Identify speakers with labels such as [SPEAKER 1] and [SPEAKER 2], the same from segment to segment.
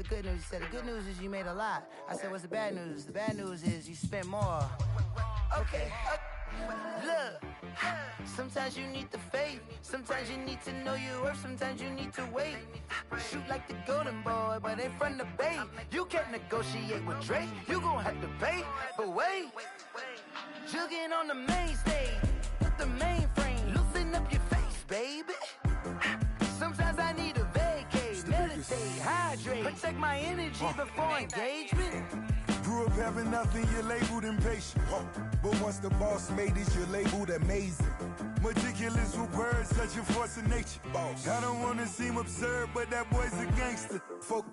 [SPEAKER 1] good news? He said, the good news is you made a lot. I said, what's the bad news? The bad news is you spent more. Okay. Look, sometimes you need the faith. Sometimes you need to know your worth. Sometimes you need to wait. Shoot like the golden boy, but in front of Bay. You can't negotiate with Drake. You gon' have to pay. But wait, jugging on the main stage with the mainframe. Loosen up your face, baby. Sometimes I need a vacate, meditate, hydrate, protect my energy before engagement.
[SPEAKER 2] Grew up having nothing, you're labeled impatient. But once the boss made it, you're labeled amazing. Meticulous with words, such a force of nature. I don't wanna seem absurd, but that boy's a gangster.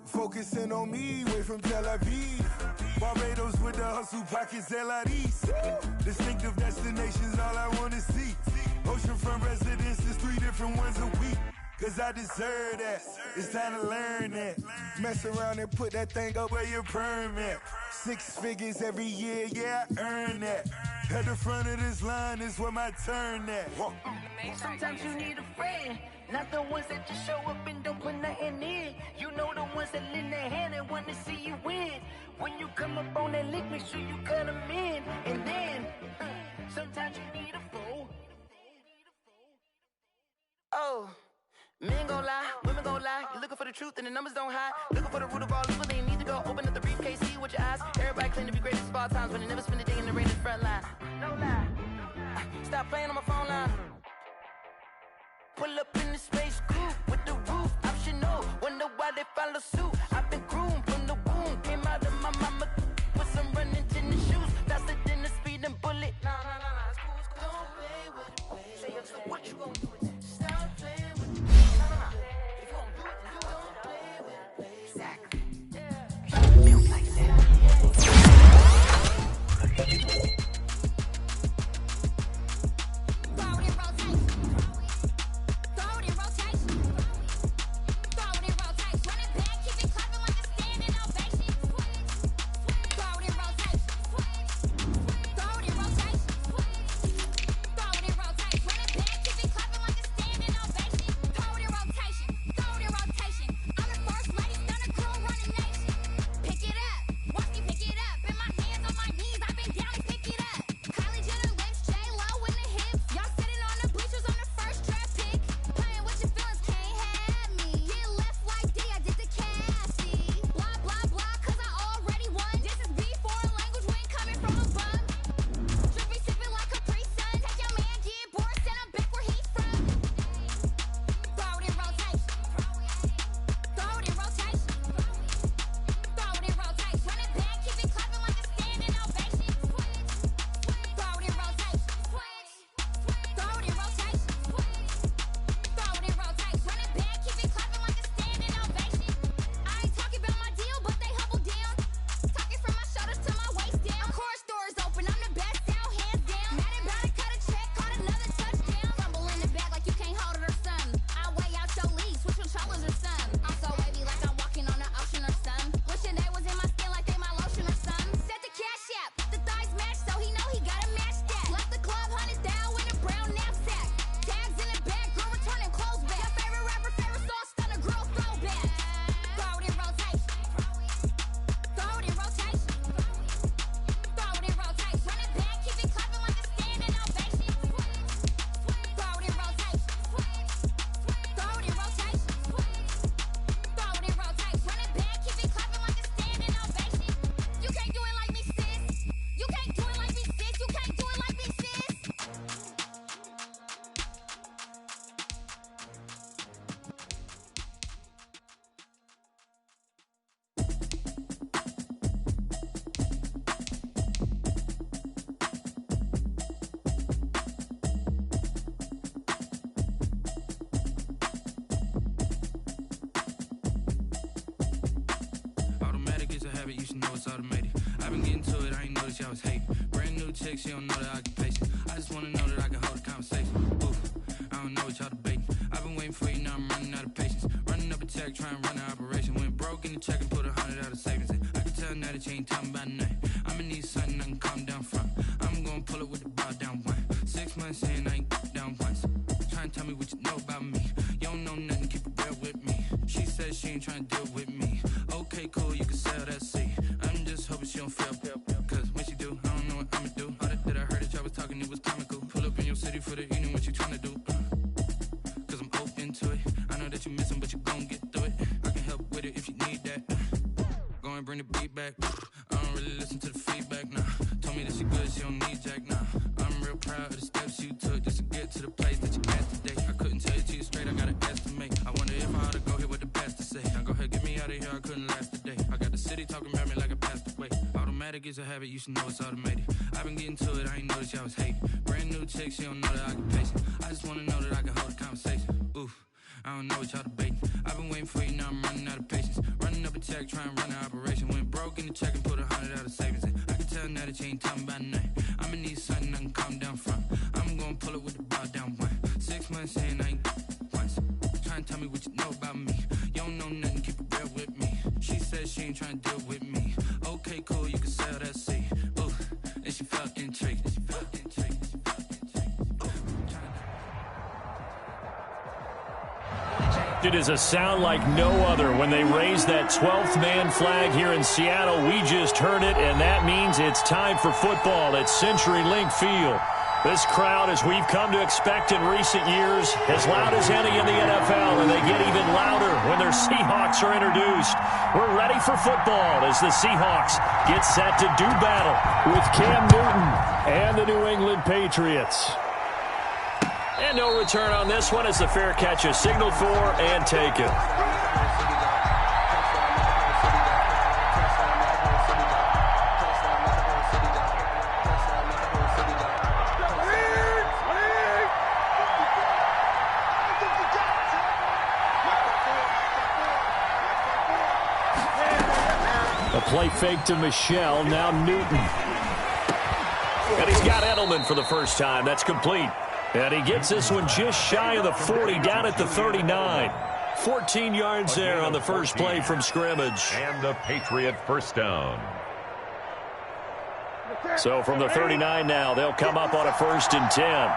[SPEAKER 2] Focusing on me, way from Tel Aviv. Barbados with the hustle pockets, LIDs. Distinctive destinations, all I wanna see. Oceanfront residences, 3 different ones a week. Cause I deserve that, it's time to learn that. Mess around and put that thing up where your perm at. 6 figures every year, yeah, I earn that. At the front of this line is where my turn at.
[SPEAKER 1] Sometimes you need a friend, not the ones that just show up and don't put nothing in. You know the ones that lend their hand and want to see you win. When you come up on that link, make sure you cut them in. And then, sometimes you need a fool. Oh. Men gon' lie, women gon' lie. You're looking for the truth and the numbers don't hide. Looking for the root of all evil, then you need to go open up the briefcase, see with your eyes. Everybody claim to be greatest of all times, but they never spend a day in the rain in the front line. No lie. Stop playing on my phone line. Pull up in the space coupe with the roof optional. Wonder why they follow suit. I've been groomed from the womb. Came out of my mama with some running tennis shoes. Faster than the speeding bullet. Nah, it's cool, it's cool. Don't play with it, baby. Say, so what you gon' do with that? Stop playing with it. If you gon' do it, then you don't play with it, baby. Exactly. Yeah. Feels like that.
[SPEAKER 3] You should know it's automated. I've been getting to it, I ain't noticed y'all was hating. Brand new chick, she don't know the occupation. I just wanna know that I can hold a conversation. Oof, I don't know what y'all debating. I've been waiting for you, now I'm running out of patience. Running up a check, trying to run an operation. Went broke in the check and put 100 out of savings in. I can tell now that you ain't talking about nothing. I'ma need something I can calm down from. I'm gonna pull it with the bar down one. 6 months in, I ain't down once. Trying to tell me what you know about me. You don't know nothing, keep it real with me. She said she ain't trying to deal with me. Okay, cool, you can sell that seat. I'm just hoping she don't fail. Cause when she do, I don't know what I'ma do. All that I heard that y'all was talking, it was comical. Pull up in your city for the evening, what you trying to do? Cause I'm open to it. I know that you missing, but you gon' get through it. I can help with it if you need that. Go and bring the beat back. I don't really listen to the feedback, nah. Told me that she good, she don't need Jack, nah. I'm real proud of the steps you took just to get to the place that you at today. I couldn't tell it to you straight, I gotta estimate. I wonder if I ought to go here with the best to say. Now go ahead, get me out of here, I couldn't last today. I got the city talking about me like I passed away. Automatic is a habit, you should know it's automated. I've been getting to it, I ain't noticed y'all was hating. Brand new chick, she don't know that I can pace it. I just wanna know that I can hold a conversation. Oof, I don't know what y'all debating. I've been waiting for you, now I'm running out of patience. Running up a check, trying to run an operation. Went broke in the check and put 100 out of savings in. I can tell now that you ain't talking about nothing. I'ma need something I can calm down from. I'm gonna pull it with the bow down one. 6 months saying I ain't once. Trying to tell me what you know about me. You don't know nothing, keep it real with me. She said she ain't trying to deal with me. Okay, cool, you can sell that seat. Ooh, and she felt intrigued.
[SPEAKER 4] It is a sound like no other when they raise that 12th man flag here in Seattle. We just heard it, and that means it's time for football at CenturyLink Field. This crowd, as we've come to expect in recent years, as loud as any in the NFL, and they get even louder when their Seahawks are introduced. We're ready for football as the Seahawks get set to do battle with Cam Newton and the New England Patriots. And no return on this one as the fair catch is signaled for and taken. A play fake to Michelle, now Newton. And he's got Edelman for the first time. That's complete. And he gets this one just shy of the 40, down at the 39. 14 yards there on the first play from scrimmage.
[SPEAKER 5] And the Patriot first down.
[SPEAKER 4] So from the 39 now, they'll come up on a 1st and 10.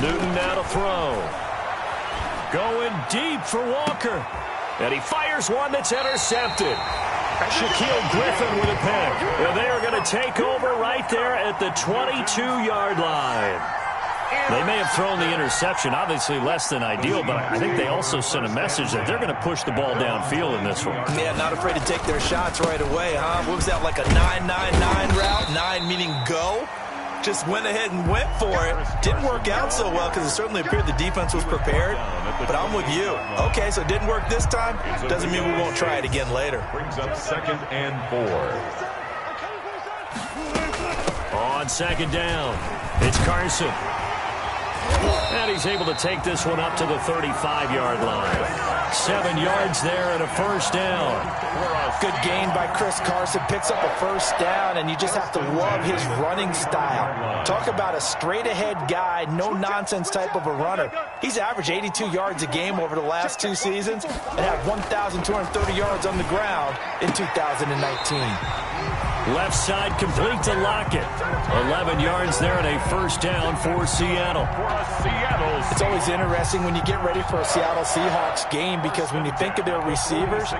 [SPEAKER 4] Newton now to throw. Going deep for Walker. And he fires one that's intercepted. Shaquille Griffin with a pick. And they are going to take over right there at the 22-yard line. They may have thrown the interception, obviously less than ideal, but I think they also sent a message that they're going to push the ball downfield in this one.
[SPEAKER 6] Yeah, not afraid to take their shots right away, huh? What was that, like a 9-9-9 route? 9 meaning go? Just went ahead and went for it. Didn't work out so well because it certainly appeared the defense was prepared. But I'm with you. Okay, so it didn't work this time. Doesn't mean we won't try it again later.
[SPEAKER 5] Brings up 2nd and 4.
[SPEAKER 4] On 2nd down, it's Carson. And he's able to take this one up to the 35-yard line. 7 yards there and a 1st down.
[SPEAKER 6] Good gain by Chris Carson. Picks up a 1st down, and you just have to love his running style. Talk about a straight-ahead guy, no-nonsense type of a runner. He's averaged 82 yards a game over the last 2 seasons and had 1,230 yards on the ground in 2019.
[SPEAKER 4] Left side complete to Lockett. 11 yards there and a 1st down for Seattle.
[SPEAKER 6] It's always interesting when you get ready for a Seattle Seahawks game because when you think of their receivers,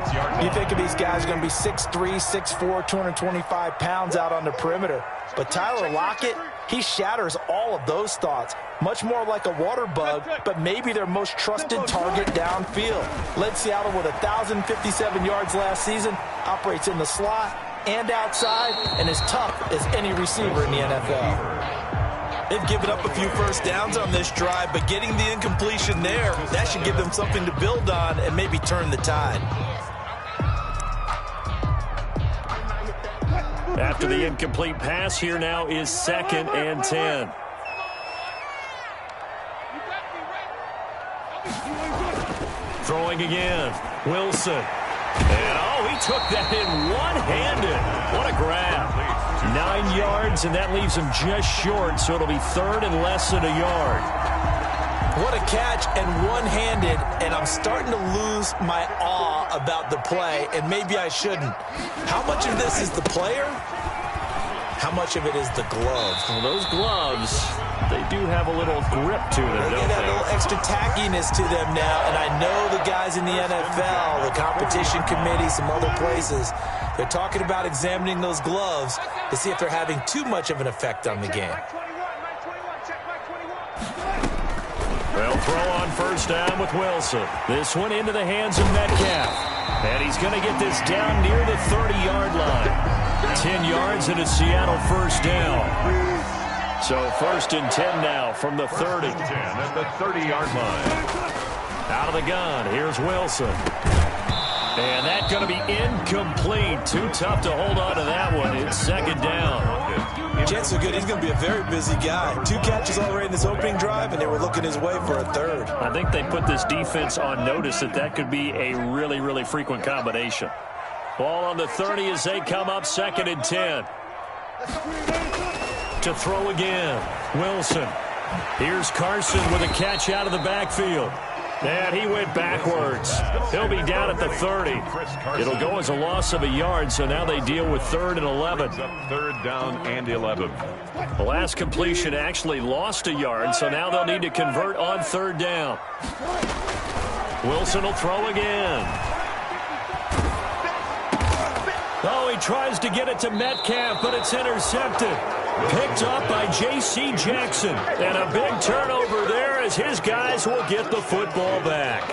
[SPEAKER 6] you think of these guys going to be 6'3", 6'4", 225 pounds out on the perimeter. But Tyler Lockett, he shatters all of those thoughts. Much more like a water bug, but maybe their most trusted target downfield. Led Seattle with 1,057 yards last season, operates in the slot and outside, and as tough as any receiver in the NFL.
[SPEAKER 7] They've given up a few 1st downs on this drive, but getting the incompletion there, that should give them something to build on and maybe turn the tide.
[SPEAKER 4] After the incomplete pass, here now is 2nd and 10. Throwing again, Wilson. And, he took that in one-handed. What a grab. 9 yards, and that leaves him just short, so it'll be 3rd and less than a yard.
[SPEAKER 6] What a catch and one-handed, and I'm starting to lose my awe about the play, and maybe I shouldn't. How much of this is the player?
[SPEAKER 7] How much of it is the gloves?
[SPEAKER 4] Well, those gloves, they do have a little grip to them, don't
[SPEAKER 7] They get a little extra tackiness to them now, and I know the guys in the NFL, the competition committee, some other places, they're talking about examining those gloves to see if they're having too much of an effect on the game.
[SPEAKER 4] They'll throw on first down with Wilson. This one into the hands of Metcalf. And he's going to get this down near the 30-yard line. 10 yards and a Seattle first down. So first and 10 now from the 30.
[SPEAKER 5] 10 at the 30-yard line.
[SPEAKER 4] Out of the gun, here's Wilson. And that's going to be incomplete. Too tough to hold on to that one. It's second down.
[SPEAKER 7] Chance so good, he's going to be a very busy guy. 2 catches already in this opening drive, and they were looking his way for a third.
[SPEAKER 4] I think they put this defense on notice that could be a really, really frequent combination. Ball on the 30 as they come up, second and 10. To throw again, Wilson. Here's Carson with a catch out of the backfield. And he went backwards. He'll be down at the 30. It'll go as a loss of a yard, so now they deal with 3rd and 11.
[SPEAKER 5] Third down and 11.
[SPEAKER 4] The last completion actually lost a yard, so now they'll need to convert on 3rd down. Wilson will throw again. Oh, he tries to get it to Metcalf, but it's intercepted. Picked up by J.C. Jackson. And a big turnover there as his guys will get the football back.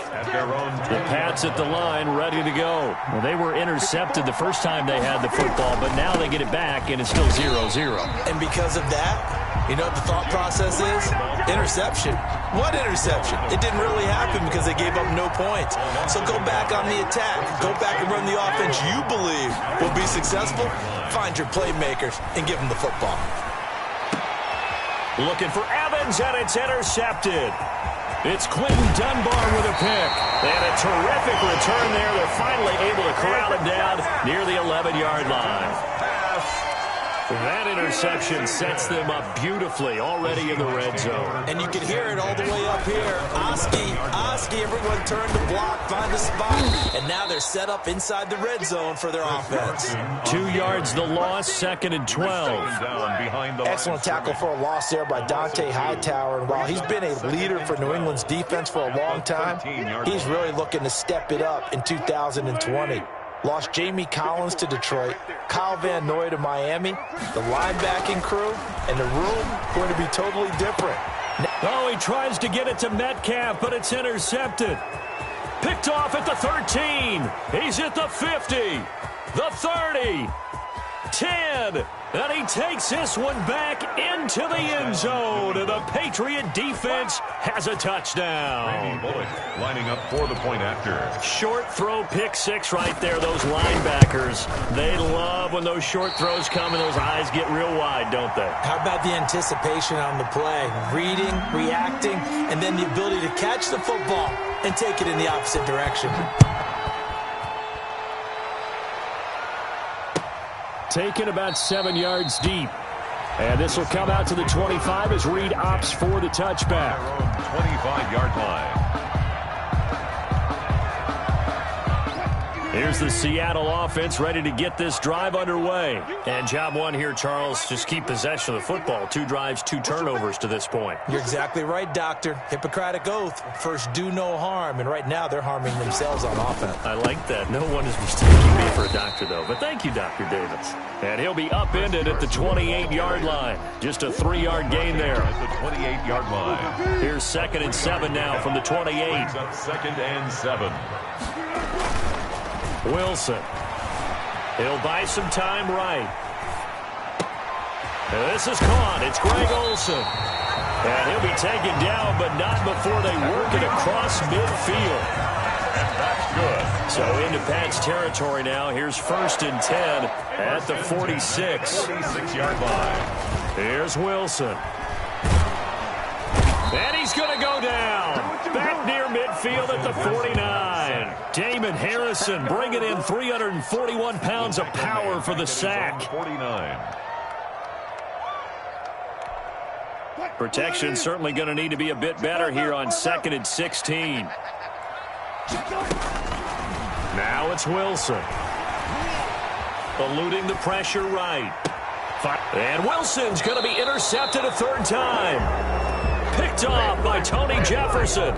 [SPEAKER 4] The Pats at the line ready to go. Well, they were intercepted the first time they had the football, but now they get it back, and it's still 0-0.
[SPEAKER 7] And because of that, you know what the thought process is? Interception. What interception? It didn't really happen because they gave up no points. So go back on the attack. Go back and run the offense you believe will be successful. Find your playmakers and give them the football.
[SPEAKER 4] Looking for Evans, and it's intercepted. It's Quentin Dunbar with a pick. And a terrific return there. They're finally able to corral him down near the 11-yard line. That interception sets them up beautifully already in the red zone.
[SPEAKER 7] And you can hear it all the way up here. Oski, everyone turned to block, find a spot. And now they're set up inside the red zone for their offense.
[SPEAKER 4] 2 yards the loss, 2nd and 12.
[SPEAKER 7] Excellent tackle for a loss there by Dante Hightower. And while he's been a leader for New England's defense for a long time, he's really looking to step it up in 2020. Lost Jamie Collins to Detroit, Kyle Van Noy to Miami, the linebacking crew, and the room going to be totally different.
[SPEAKER 4] Oh, he tries to get it to Metcalf, but it's intercepted. Picked off at the 13. He's at the 50, the 30, 10. And he takes this one back into the end zone. And the Patriot defense has a touchdown.
[SPEAKER 5] Bullock lining up for the point after.
[SPEAKER 4] Short throw, pick six right there. Those linebackers, they love when those short throws come and those eyes get real wide, don't they?
[SPEAKER 7] How about the anticipation on the play? Reading, reacting, and then the ability to catch the football and take it in the opposite direction.
[SPEAKER 4] Taken about 7 yards deep. And this will come out to the 25 as Reed opts for the touchback.
[SPEAKER 5] 25-yard line.
[SPEAKER 4] Here's the Seattle offense ready to get this drive underway. And job one here, Charles, just keep possession of the football. 2 drives, 2 turnovers to this point.
[SPEAKER 7] You're exactly right, Doctor. Hippocratic oath. First, do no harm. And right now, they're harming themselves on offense.
[SPEAKER 4] I like that. No one is mistaking me for a doctor, though. But thank you, Dr. Davis. And he'll be upended at the 28-yard line. Just a 3-yard gain there.
[SPEAKER 5] At the 28-yard line.
[SPEAKER 4] Here's 2nd and 7 now from the 28.
[SPEAKER 5] Up 2nd and 7.
[SPEAKER 4] Wilson. He'll buy some time right. And this is caught. It's Greg Olsen. And he'll be taken down, but not before they work it across midfield.
[SPEAKER 5] And that's good.
[SPEAKER 4] So into Pat's territory now. Here's 1st and 10 at the 46.
[SPEAKER 5] 46-yard line.
[SPEAKER 4] Here's Wilson. And he's going to go down. Back near midfield at the 49. Damon Harrison bringing in 341 pounds of power for the sack.
[SPEAKER 5] 49.
[SPEAKER 4] Protection certainly going to need to be a bit better here on 2nd and 16. Now it's Wilson. Eluding the pressure right. And Wilson's going to be intercepted a third time. Picked off by Tony Jefferson.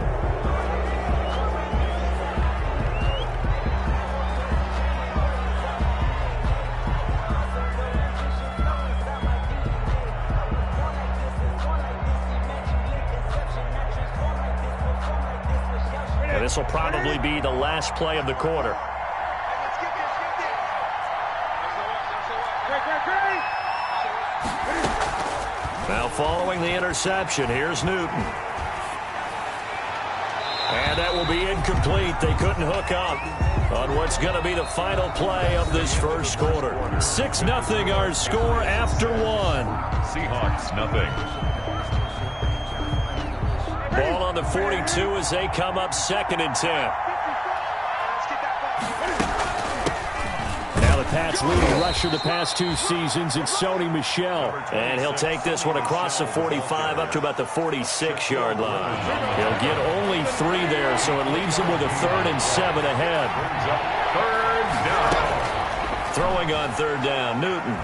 [SPEAKER 4] And this will probably be the last play of the quarter. Now following the interception, here's Newton. And that will be incomplete. They couldn't hook up on what's going to be the final play of this first quarter. 6-0 our score after one.
[SPEAKER 5] Seahawks, nothing.
[SPEAKER 4] Ball on the 42 as they come up 2nd and 10. Now the Pats leading rusher the past 2 seasons, it's Sony Michel. And he'll take this one across the 45 up to about the 46-yard line. He'll get only 3 there, so it leaves him with a 3rd and 7 ahead. Throwing on 3rd down, Newton.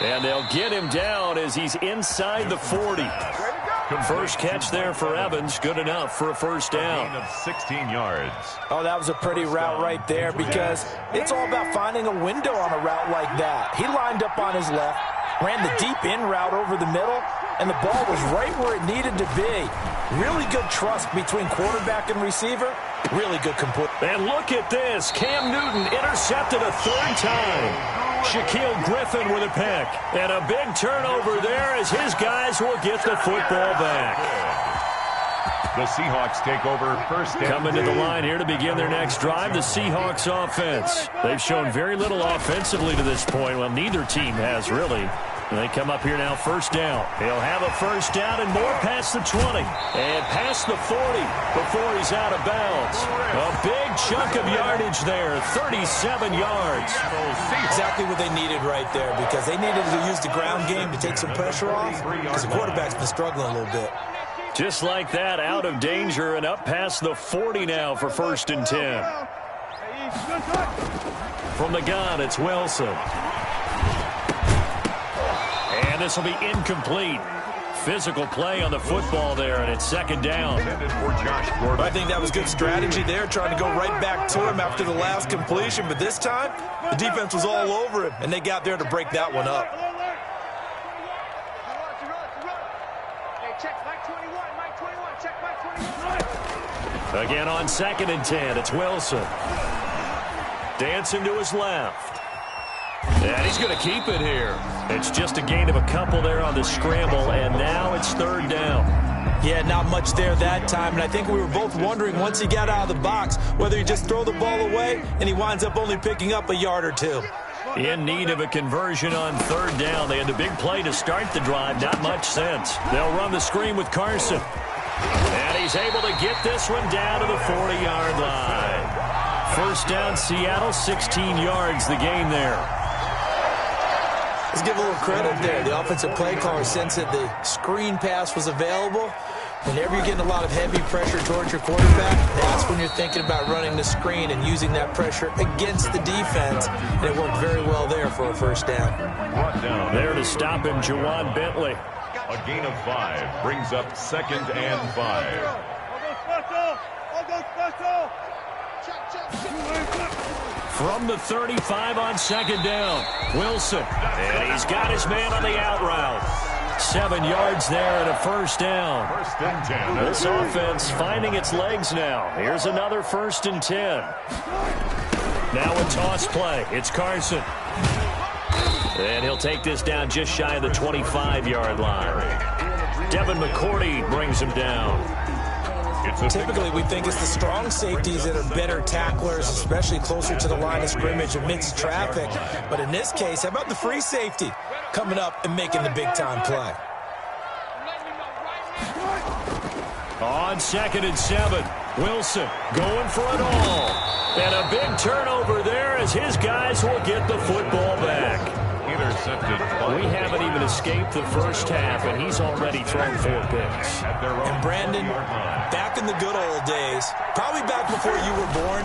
[SPEAKER 4] And they'll get him down as he's inside the 40. First catch there for Evans, good enough for a first down.
[SPEAKER 5] Of 16 yards.
[SPEAKER 7] Oh, that was a pretty route right there because it's all about finding a window on a route like that. He lined up on his left, ran the deep in route over the middle, and the ball was right where it needed to be. Really good trust between quarterback and receiver. Really good complete.
[SPEAKER 4] And look at this. Cam Newton intercepted a 3rd time. Shaquille Griffin with a pick. And a big turnover there as his guys will get the football back.
[SPEAKER 5] The Seahawks take over first and
[SPEAKER 4] Coming to the line here to begin their next drive, the Seahawks offense. They've shown very little offensively to this point. Well, neither team has really. And they come up here now, first down. He'll have a first down and more past the 20. And past the 40 before he's out of bounds. A big chunk of yardage there, 37 yards.
[SPEAKER 7] Exactly what they needed right there because they needed to use the ground game to take some pressure off because the quarterback's been struggling a little bit.
[SPEAKER 4] Just like that, out of danger and up past the 40 now for 1st and 10. From the gun, it's Wilson. And this will be incomplete. Physical play on the football there, and it's 2nd down.
[SPEAKER 7] I think that was good strategy there, trying to go right back to him after the last completion. But this time, the defense was all over him, and they got there to break that one up.
[SPEAKER 4] Again on 2nd and 10, it's Wilson. Dancing to his left. And he's going to keep it here. It's just a gain of a couple there on the scramble, and now it's 3rd down.
[SPEAKER 7] Yeah, not much there that time, and I think we were both wondering once he got out of the box whether he just throw the ball away, and he winds up only picking up a yard or 2.
[SPEAKER 4] In need of a conversion on 3rd down. They had the big play to start the drive, not much sense. They'll run the screen with Carson. And he's able to get this one down to the 40-yard line. First down, Seattle, 16 yards the gain there.
[SPEAKER 7] Let's give a little credit there. The offensive play caller sensed that the screen pass was available. Whenever you're getting a lot of heavy pressure towards your quarterback, that's when you're thinking about running the screen and using that pressure against the defense. And it worked very well there for a first down.
[SPEAKER 4] There to stop him, Juwan Bentley.
[SPEAKER 5] A gain of 5 brings up 2nd and 5.
[SPEAKER 4] From the 35 on 2nd down, Wilson. And he's got his man on the out route. 7 yards there and a first down.
[SPEAKER 5] 1st and 10.
[SPEAKER 4] This offense finding its legs now. Here's another 1st and 10. Now a toss play. It's Carson. And he'll take this down just shy of the 25-yard line. Devin McCourty brings him down.
[SPEAKER 7] Typically, we think it's the strong safeties that are better tacklers, especially closer to the line of scrimmage amidst traffic. But in this case, how about the free safety coming up and making the big-time play?
[SPEAKER 4] On 2nd and 7, Wilson going for it all. And a big turnover there as his guys will get the football back.
[SPEAKER 5] Intercepted.
[SPEAKER 4] We haven't even escaped the first half, and he's already thrown 4 picks.
[SPEAKER 7] And Brandon, back in the good old days, probably back before you were born,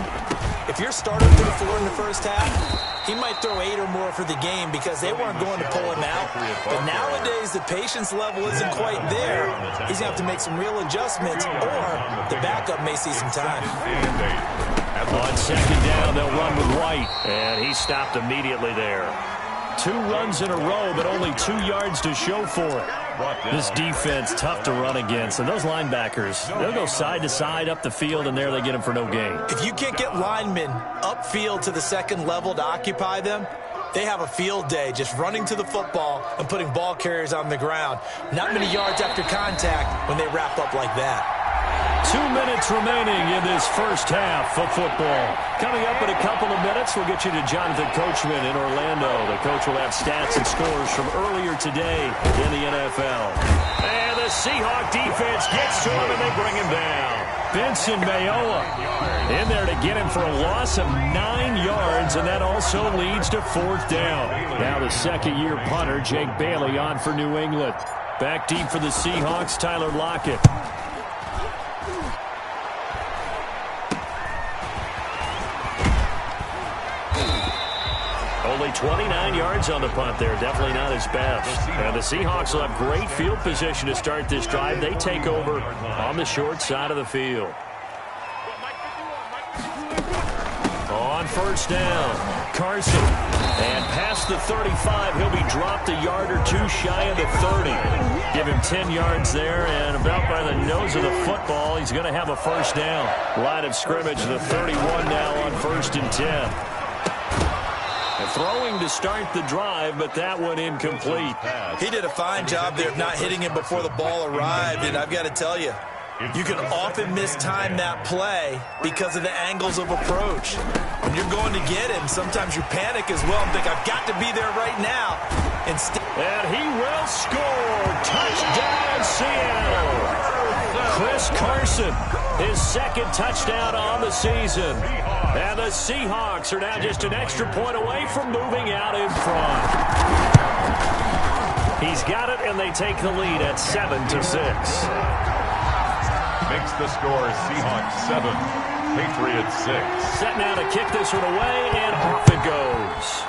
[SPEAKER 7] If your starter threw 4 in the first half, he might throw 8 or more for the game because they weren't going to pull him out. But nowadays, the patience level isn't quite there. He's going to have to make some real adjustments, or the backup may see some time.
[SPEAKER 4] On second down, they'll run with White, and he stopped immediately there. 2 runs in a row, but only 2 yards to show for it. This defense, tough to run against. And those linebackers, they'll go side to side up the field, and there they get them for no gain.
[SPEAKER 7] If you can't get linemen upfield to the second level to occupy them, they have a field day just running to the football and putting ball carriers on the ground. Not many yards after contact when they wrap up like that.
[SPEAKER 4] 2 minutes remaining in this first half of football. Coming up in a couple of minutes, we'll get you to Jonathan Coachman in Orlando. The coach will have stats and scores from earlier today in the NFL. And the Seahawk defense gets to him, and they bring him down. Vincent Mayoa in there to get him for a loss of 9 yards, and that also leads to 4th down. Now the second-year punter, Jake Bailey, on for New England. Back deep for the Seahawks, Tyler Lockett. Only 29 yards on the punt there. Definitely not his best. And the Seahawks will have great field position to start this drive. They take over on the short side of the field. On first down, Carson. And past the 35, he'll be dropped a yard or 2 shy of the 30. Give him 10 yards there, and about by the nose of the football, he's going to have a first down. Line of scrimmage, the 31 now on 1st and 10. Throwing to start the drive, but that one incomplete.
[SPEAKER 7] He did a fine job there of not hitting him before the ball arrived, and I've got to tell you, you can often mistime that play because of the angles of approach. When you're going to get him, sometimes you panic as well and think, I've got to be there right now.
[SPEAKER 4] And he will score. Touchdown, Seattle. Chris Carson, his second touchdown on the season. And the Seahawks are now just an extra point away from moving out in front. He's got it, and they take the lead at 7-6.
[SPEAKER 5] Makes the score Seahawks 7, Patriots 6.
[SPEAKER 4] Set now to kick this one away, and off it goes.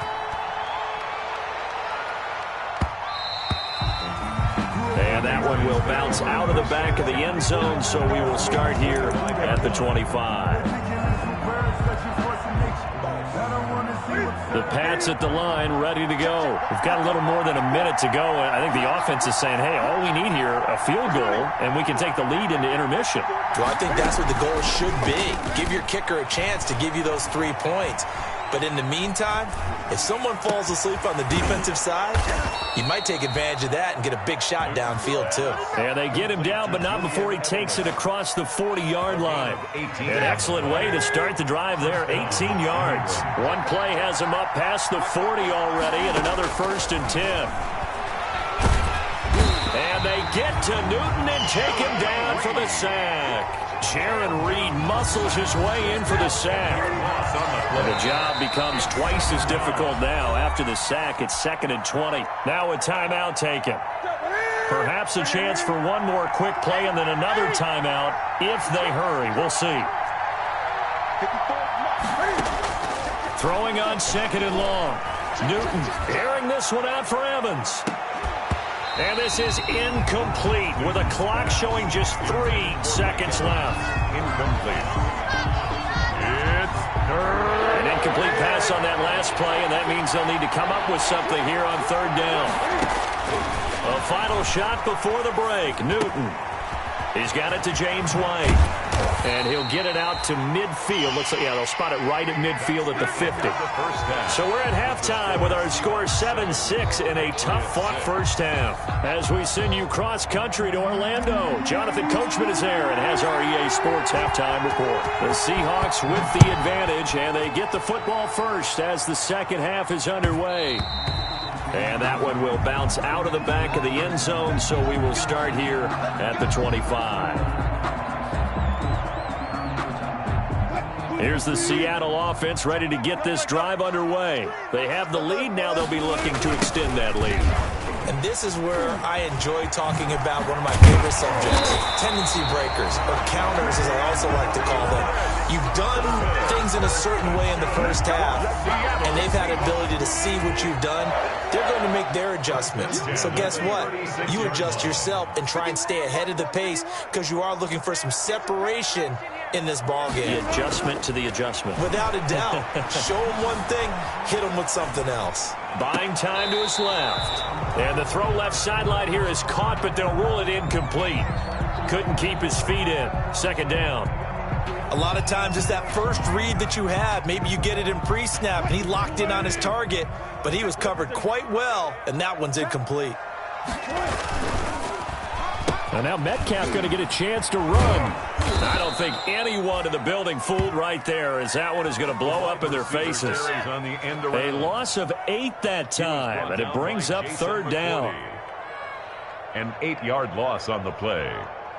[SPEAKER 4] And that one will bounce out of the back of the end zone, so we will start here at the 25. The Pats at the line, ready to go. We've got a little more than a minute to go. I think the offense is saying, hey, all we need here, a field goal, and we can take the lead into intermission.
[SPEAKER 7] Well, I think that's what the goal should be. Give your kicker a chance to give you those 3 points. But in the meantime, if someone falls asleep on the defensive side, you might take advantage of that and get a big shot downfield, too.
[SPEAKER 4] And they get him down, but not before he takes it across the 40-yard line. An excellent way to start the drive there, 18 yards. One play has him up past the 40 already, and another 1st and 10. And they get to Newton and take him down for the sack. Jaron Reed muscles his way in for the sack. The job becomes twice as difficult now. After the sack, it's 2nd and 20. Now a timeout taken. Perhaps a chance for one more quick play and then another timeout if they hurry. We'll see. Throwing on 2nd and long. Newton airing this one out for Evans. And this is incomplete with a clock showing just 3 seconds left.
[SPEAKER 5] Incomplete. It's
[SPEAKER 4] An incomplete pass on that last play, and that means they'll need to come up with something here on 3rd down. A final shot before the break. Newton. He's got it to James White. And he'll get it out to midfield. Looks like, yeah, they'll spot it right at midfield at the 50. So we're at halftime with our score 7-6 in a tough-fought first half. As we send you cross-country to Orlando, Jonathan Coachman is there and has our EA Sports halftime report. The Seahawks with the advantage, and they get the football first as the second half is underway. And that one will bounce out of the back of the end zone, so we will start here at the 25. Here's the Seattle offense ready to get this drive underway. They have the lead. Now they'll be looking to extend that lead.
[SPEAKER 7] And this is where I enjoy talking about one of my favorite subjects, tendency breakers, or counters as I also like to call them. You've done things in a certain way in the first half, and they've had ability to see what you've done. They're going to make their adjustments. So guess what? You adjust yourself and try and stay ahead of the pace because you are looking for some separation in this ball game.
[SPEAKER 4] The adjustment to the adjustment.
[SPEAKER 7] Without a doubt. Show them one thing, hit them with something else.
[SPEAKER 4] Buying time to his left. And the throw left sideline here is caught, but they'll rule it incomplete. Couldn't keep his feet in. Second down.
[SPEAKER 7] A lot of times it's that first read that you have. Maybe you get it in pre-snap, and he locked in on his target, but he was covered quite well, and that one's incomplete.
[SPEAKER 4] And now Metcalf going to get a chance to run. I don't think anyone in the building fooled right there, as that one is going to blow up in their faces. A loss of 8 that time, and it brings up third down.
[SPEAKER 5] An 8-yard loss on the play.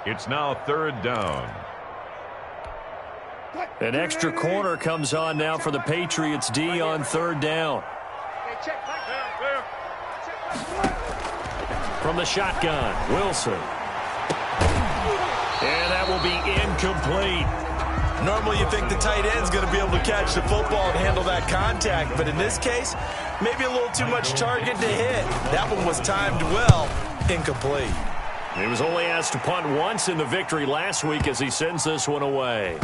[SPEAKER 5] It's now third down.
[SPEAKER 4] An extra corner comes on now for the Patriots D on third down. From the shotgun, Wilson. And that will be incomplete.
[SPEAKER 7] Normally you think the tight end's going to be able to catch the football and handle that contact, but in this case, maybe a little too much target to hit. That one was timed well, incomplete.
[SPEAKER 4] He was only asked to punt once in the victory last week as he sends this one away.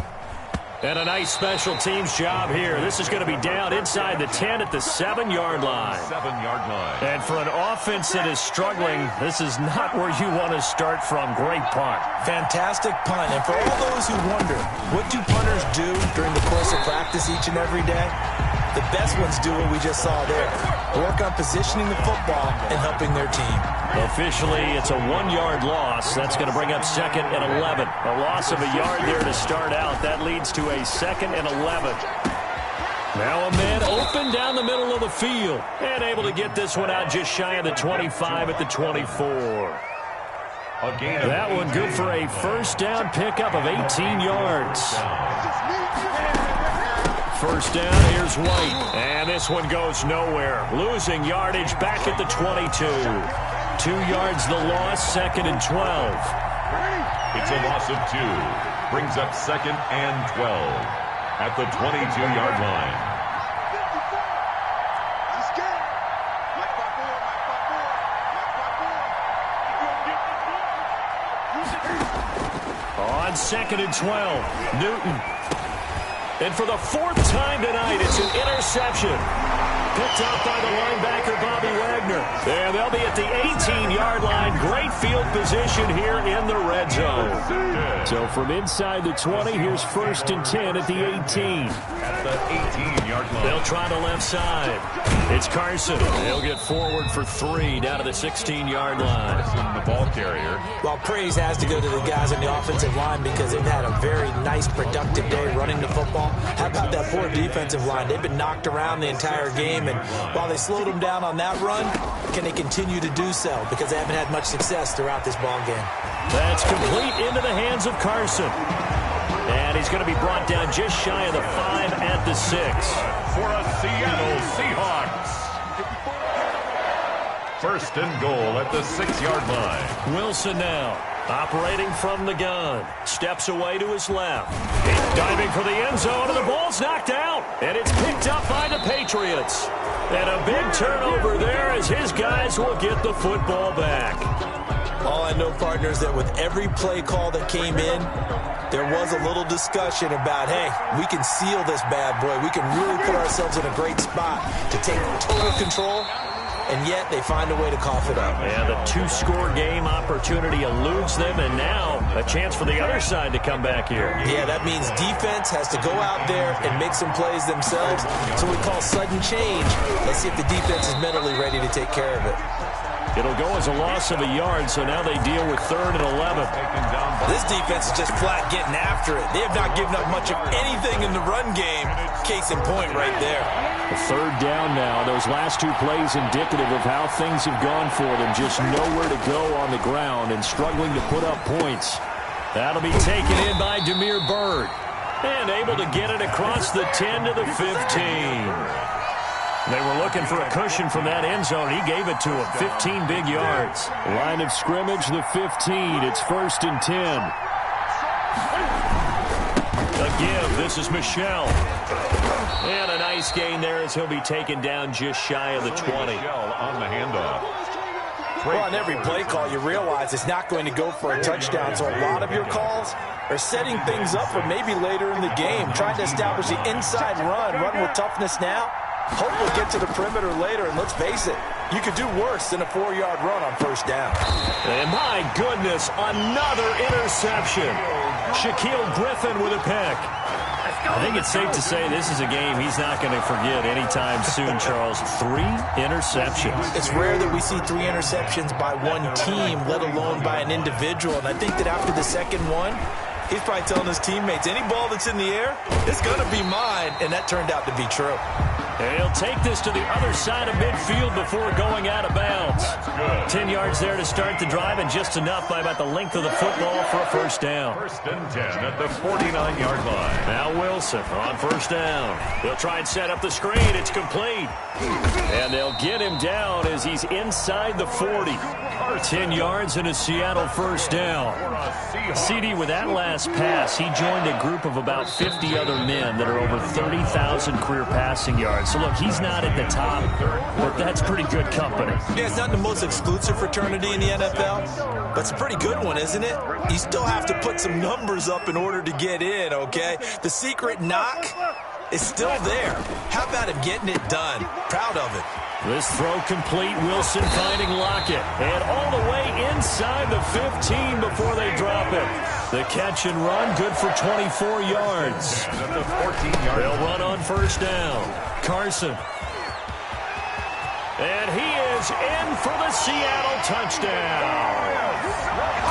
[SPEAKER 4] And a nice special teams job here. This is going to be down inside the 10 at the 7-yard line.
[SPEAKER 5] 7-yard line.
[SPEAKER 4] And for an offense that is struggling, this is not where you want to start from. Great punt.
[SPEAKER 7] Fantastic punt. And for all those who wonder, what do punters do during the course of practice each and every day? The best ones do what we just saw there. Work on positioning the football and helping their team.
[SPEAKER 4] Officially, it's a 1-yard loss. That's going to bring up 2nd and 11. A loss of a yard there to start out. That leads to a 2nd and 11. Now a man open down the middle of the field. And able to get this one out just shy of the 25 at the 24. That one good for a first down pickup of 18 yards. First down, here's White. And this one goes nowhere. Losing yardage back at the 22. 2 yards the loss, 2nd and 12.
[SPEAKER 5] It's a loss of 2. Brings up 2nd and 12 at the 22-yard line.
[SPEAKER 4] On 2nd and 12, Newton. And for the 4th time tonight, it's an interception. Picked up by the linebacker, Bobby Wagner. And they'll be at the 18-yard line. Great field position here in the red zone. So from inside the 20, here's 1st and 10 at the 18.
[SPEAKER 5] At the 18-yard line.
[SPEAKER 4] They'll try the left side. It's Carson. He'll get forward for 3 down to the 16-yard line.
[SPEAKER 5] The ball carrier.
[SPEAKER 7] Well, praise has to go to the guys on the offensive line because they've had a very nice, productive day running the football. How about that poor defensive line? They've been knocked around the entire game, and while they slowed them down on that run, can they continue to do so? Because they haven't had much success throughout this ball game.
[SPEAKER 4] That's complete into the hands of Carson. And he's going to be brought down just shy of the 5 at the 6.
[SPEAKER 5] For a Seattle Seahawks. 1st and goal at the 6-yard line.
[SPEAKER 4] Wilson now operating from the gun. Steps away to his left. Diving for the end zone, and the ball's knocked out. And it's picked up by the Patriots. And a big turnover there as his guys will get the football back.
[SPEAKER 7] All I know, partners, that with every play call that came in, there was a little discussion about, hey, we can seal this bad boy. We can really put ourselves in a great spot to take total control, and yet they find a way to cough it up.
[SPEAKER 4] Yeah, the 2-score game opportunity eludes them, and now a chance for the other side to come back here.
[SPEAKER 7] Yeah, that means defense has to go out there and make some plays themselves. So we call sudden change. Let's see if the defense is mentally ready to take care of it.
[SPEAKER 4] It'll go as a loss of a yard, so now they deal with 3rd and 11.
[SPEAKER 7] This defense is just flat getting after it. They have not given up much of anything in the run game. Case in point right there.
[SPEAKER 4] The 3rd down now. Those last 2 plays indicative of how things have gone for them. Just nowhere to go on the ground and struggling to put up points. That'll be taken in by Damiere Byrd. And able to get it across the 10 to the 15. They were looking for a cushion from that end zone. He gave it to him. 15 big yards. Line of scrimmage, the 15. It's 1st and 10. A give. This is Michel. And a nice gain there as he'll be taken down just shy of the 20.
[SPEAKER 5] Michel on the handoff.
[SPEAKER 6] Well, on every play call, you realize it's not going to go for a touchdown. So a lot of your calls are setting things up for maybe later in the game, trying to establish the inside run with toughness now. Hope we'll get to the perimeter later, and let's face it, you could do worse than a 4-yard run on 1st down.
[SPEAKER 4] And my goodness, another interception. Shaquille Griffin with a pick. I think it's safe to say this is a game he's not going to forget anytime soon, Charles. 3 interceptions.
[SPEAKER 6] It's rare that we see 3 interceptions by one team, let alone by an individual. And I think that after the second one, he's probably telling his teammates, any ball that's in the air, it's going to be mine. And that turned out to be true.
[SPEAKER 4] And he'll take this to the other side of midfield before going out of bounds. 10 yards there to start the drive, and just enough by about the length of the football for a 1st down.
[SPEAKER 5] 1st and 10 at the 49-yard line.
[SPEAKER 4] Now Wilson on 1st down. He'll try and set up the screen. It's complete. And they'll get him down as he's inside the 40. 10 yards and a Seattle 1st down. CD, with that last pass, he joined a group of about 50 other men that are over 30,000 career passing yards. So, look, he's not at the top, but that's pretty good company.
[SPEAKER 6] Yeah, it's not the most exclusive fraternity in the NFL, but it's a pretty good one, isn't it? You still have to put some numbers up in order to get in, okay? The secret knock is still there. How about him getting it done? Proud of it.
[SPEAKER 4] This throw complete. Wilson finding Lockett. And all the way inside the 15 before they drop it. The catch and run, good for 24 yards. They'll run on 1st down. Carson. And he is in for the Seattle touchdown.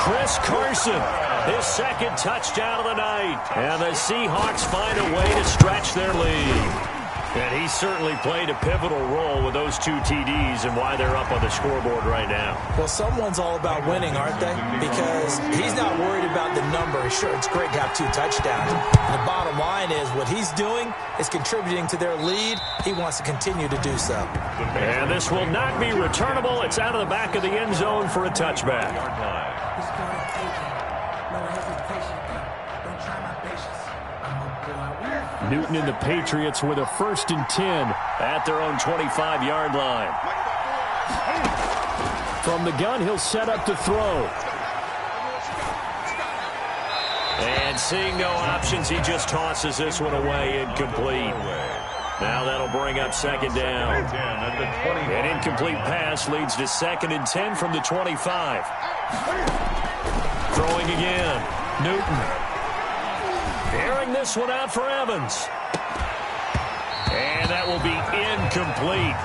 [SPEAKER 4] Chris Carson, his 2nd touchdown of the night. And the Seahawks find a way to stretch their lead. And he certainly played a pivotal role with those 2 TDs and why they're up on the scoreboard right now.
[SPEAKER 6] Well, someone's all about winning, aren't they? Because he's not worried about the number. Sure, it's great to have 2 touchdowns. And the bottom line is what he's doing is contributing to their lead. He wants to continue to do so.
[SPEAKER 4] And this will not be returnable. It's out of the back of the end zone for a touchback. Newton and the Patriots with a 1st and 10 at their own 25-yard line. From the gun, he'll set up to throw. And seeing no options, he just tosses this one away, incomplete. Now that'll bring up 2nd down. An incomplete pass leads to 2nd and 10 from the 25. Throwing again. Newton. Airing this one out for Evans. And that will be incomplete.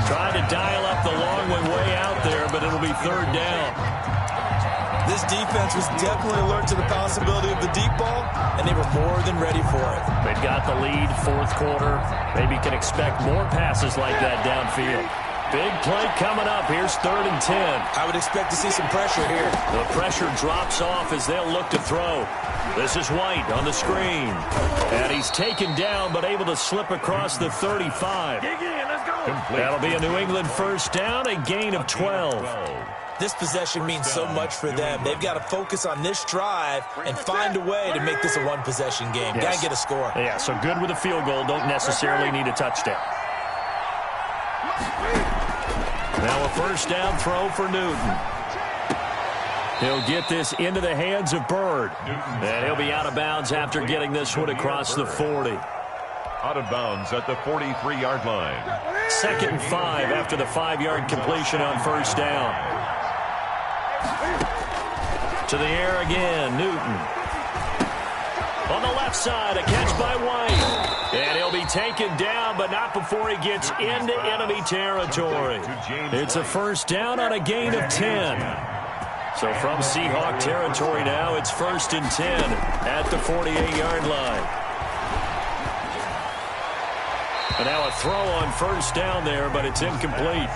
[SPEAKER 4] Trying to dial up the long one way out there, but it'll be 3rd down.
[SPEAKER 6] This defense was definitely alert to the possibility of the deep ball, and they were more than ready for it.
[SPEAKER 4] They've got the lead, 4th quarter. Maybe can expect more passes like that downfield. Big play coming up. Here's 3rd and 10.
[SPEAKER 6] I would expect to see some pressure here.
[SPEAKER 4] The pressure drops off as they'll look to throw. This is White on the screen. And he's taken down but able to slip across the 35. That'll be a New England 1st down, a gain of 12.
[SPEAKER 6] This possession means so much for them. They've got to focus on this drive and find a way to make this a one-possession game.
[SPEAKER 4] Yes.
[SPEAKER 6] Got to get a score.
[SPEAKER 4] Yeah, so good with a field goal. Don't necessarily need a touchdown. Now a 1st down throw for Newton. He'll get this into the hands of Bird. And he'll be out of bounds after getting this one across the 40.
[SPEAKER 5] Out of bounds at the 43-yard line.
[SPEAKER 4] 2nd and 5 after the 5-yard completion on 1st down. To the air again, Newton. On the left side, a catch by White. And he'll be taken down, but not before he gets into enemy territory. It's a 1st down on a gain of 10. So from Seahawk territory now, it's 1st and 10 at the 48-yard line. And now a throw on 1st down there, but it's incomplete.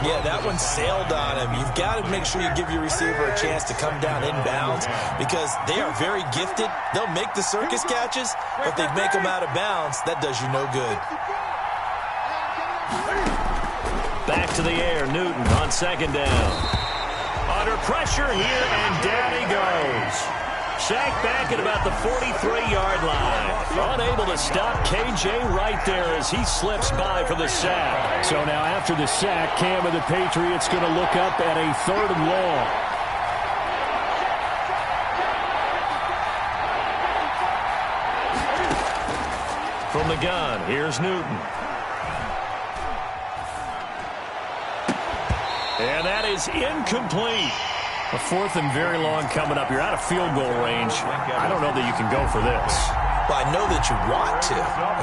[SPEAKER 6] Yeah, that one sailed on him. You've got to make sure you give your receiver a chance to come down inbounds because they are very gifted. They'll make the circus catches, but they make them out of bounds. That does you no good.
[SPEAKER 4] Back to the air, Newton on second down. Under pressure here, and down he goes. Sacked back at about the 43-yard line. Unable to stop KJ right there as he slips by for the sack. So now after the sack, Cam of the Patriots going to look up at a 3rd and long. From the gun, here's Newton. And that is incomplete. A 4th and very long coming up. You're out of field goal range. I don't know that you can go for this.
[SPEAKER 7] Well, I know that you want to,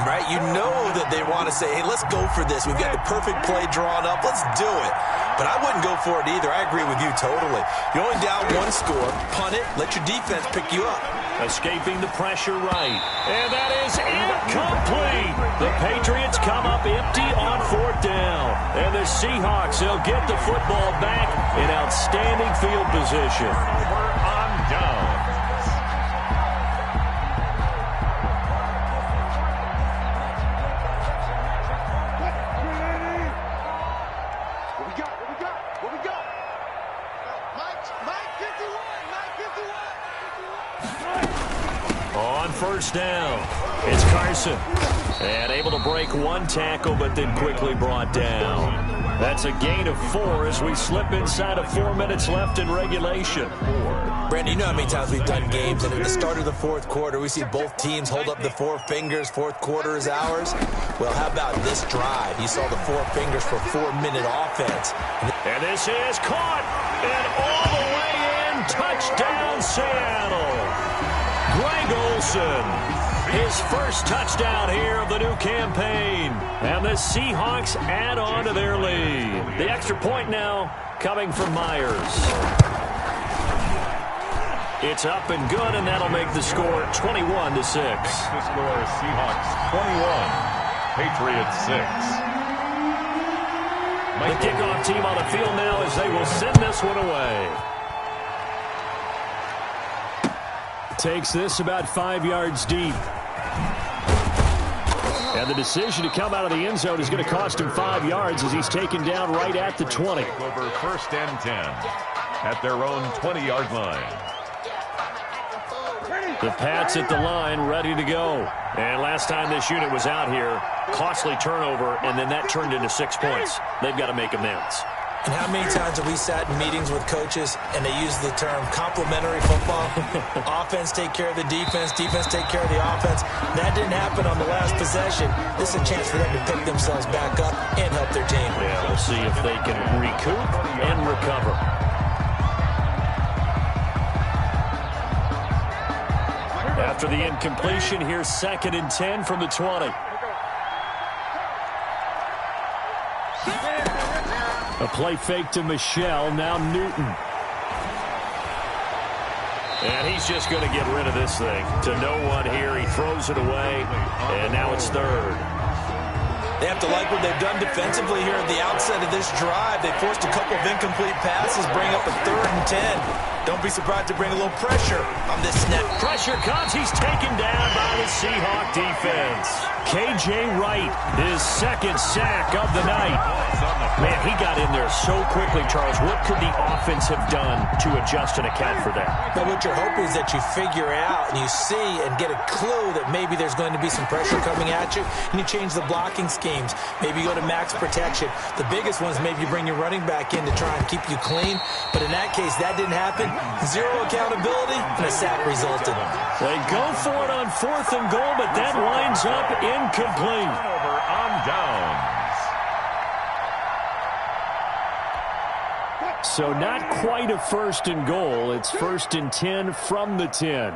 [SPEAKER 7] right? You know that they want to say, hey, let's go for this. We've got the perfect play drawn up. Let's do it. But I wouldn't go for it either. I agree with you totally. You're only down 1 score. Punt it. Let your defense pick you up.
[SPEAKER 4] Escaping the pressure right. And that is incomplete. The Patriots come up empty on 4th down. And the Seahawks, they'll get the football back in outstanding field position.
[SPEAKER 5] On down.
[SPEAKER 4] On 1st down, it's Carson. And able to break 1 tackle, but then quickly brought down. That's a gain of 4 as we slip inside of 4 minutes left in regulation.
[SPEAKER 7] Brandon, you know how many times we've done games, and at the start of the 4th quarter, we see both teams hold up the 4 fingers. 4th quarter is ours. Well, how about this drive? You saw the 4 fingers for 4-minute offense.
[SPEAKER 4] And this is caught, and all the way in, touchdown Seattle. Greg Olsen, his first touchdown here of the new campaign. And the Seahawks add on to their lead. The extra point now coming from Myers. It's up and good, and that'll make the score 21-6.
[SPEAKER 5] The score is Seahawks 21, Patriots 6.
[SPEAKER 4] The kickoff team on the field now as they will send this one away. Takes this about 5 yards deep. And the decision to come out of the end zone is going to cost him 5 yards as he's taken down right at the 20.
[SPEAKER 5] Over 1st and 10 at their own 20-yard line.
[SPEAKER 4] The Pats at the line, ready to go. And last time this unit was out here, costly turnover, and then that turned into 6 points. They've got to make amends.
[SPEAKER 7] And how many times have we sat in meetings with coaches and they use the term complementary football? Offense take care of the defense, defense take care of the offense. That didn't happen on the last possession. This is a chance for them to pick themselves back up and help their team.
[SPEAKER 4] Yeah, we'll see if they can recoup and recover. After the incompletion, here's 2nd and 10 from the 20. A play fake to Michelle, now Newton. And he's just going to get rid of this thing. To no one here, he throws it away, and now it's 3rd.
[SPEAKER 7] They have to like what they've done defensively here at the outset of this drive. They forced a couple of incomplete passes, bring up a 3rd and 10. Don't be surprised to bring a little pressure on this snap.
[SPEAKER 4] Pressure comes. He's taken down by the Seahawk defense. KJ Wright, his 2nd sack of the night. Man, he got in there so quickly, Charles. What could the offense have done to adjust and account for that?
[SPEAKER 7] But what you're hoping is that you figure out and you see and get a clue that maybe there's going to be some pressure coming at you, and you change the blocking schemes. Maybe you go to max protection. The biggest one is maybe you bring your running back in to try and keep you clean. But in that case, that didn't happen. 0 accountability, and a sack resulted.
[SPEAKER 4] They go for it on 4th and goal, but that winds up incomplete.
[SPEAKER 5] Over on downs.
[SPEAKER 4] So not quite a 1st and goal. It's 1st and 10 from the 10.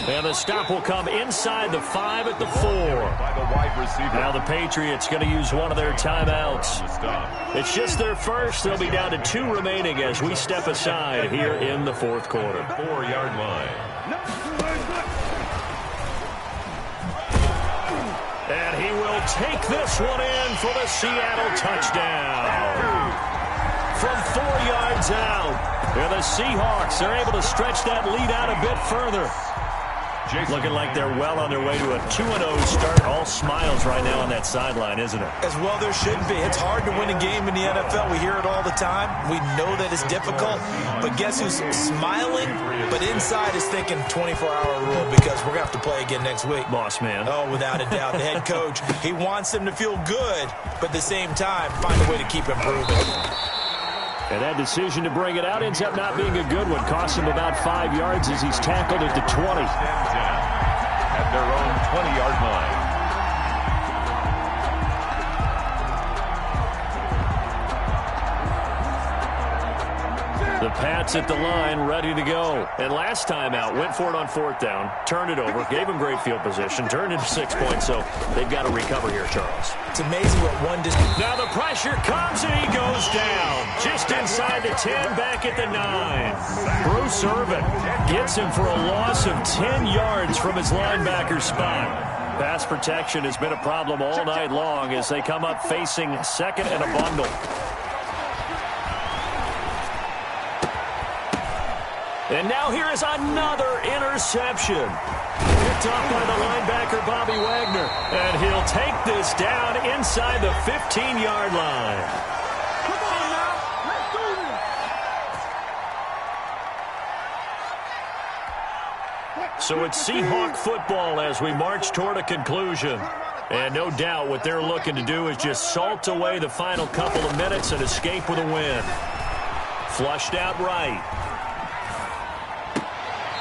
[SPEAKER 4] And the stop will come inside the 5 at the 4. Now the Patriots going to use one of their timeouts. It's just their first. They'll be down to 2 remaining as we step aside here in the 4th quarter.
[SPEAKER 5] 4-yard line.
[SPEAKER 4] And he will take this one in for the Seattle touchdown. From 4 yards out. And the Seahawks are able to stretch that lead out a bit further. Looking like they're well on their way to a 2-0 start. All smiles right now on that sideline, isn't it?
[SPEAKER 6] As well there should be. It's hard to win a game in the NFL. We hear it all the time. We know that it's difficult. But guess who's smiling? But inside is thinking 24-hour rule because we're going to have to play again next week.
[SPEAKER 4] Boss man.
[SPEAKER 6] Oh, without a doubt. The head coach, he wants them to feel good, but at the same time, find a way to keep improving.
[SPEAKER 4] And that decision to bring it out ends up not being a good one. Costs him about 5 yards as he's tackled at the 20.
[SPEAKER 5] At their own 20-yard line.
[SPEAKER 4] The Pats at the line, ready to go. And last time out, went for it on 4th down, turned it over, gave him great field position, turned it to 6 points, so they've got to recover here, Charles.
[SPEAKER 6] It's amazing what one distance.
[SPEAKER 4] Now the pressure comes and he goes down. Just inside the 10, back at the 9. Bruce Irvin gets him for a loss of 10 yards from his linebacker spot. Pass protection has been a problem all night long as they come up facing second and a bundle. And now here is another interception. Picked off by the linebacker, Bobby Wagner. And he'll take this down inside the 15-yard line.
[SPEAKER 8] Come on now. Let's do this.
[SPEAKER 4] So it's Seahawk football as we march toward a conclusion. And no doubt what they're looking to do is just salt away the final couple of minutes and escape with a win. Flushed out right.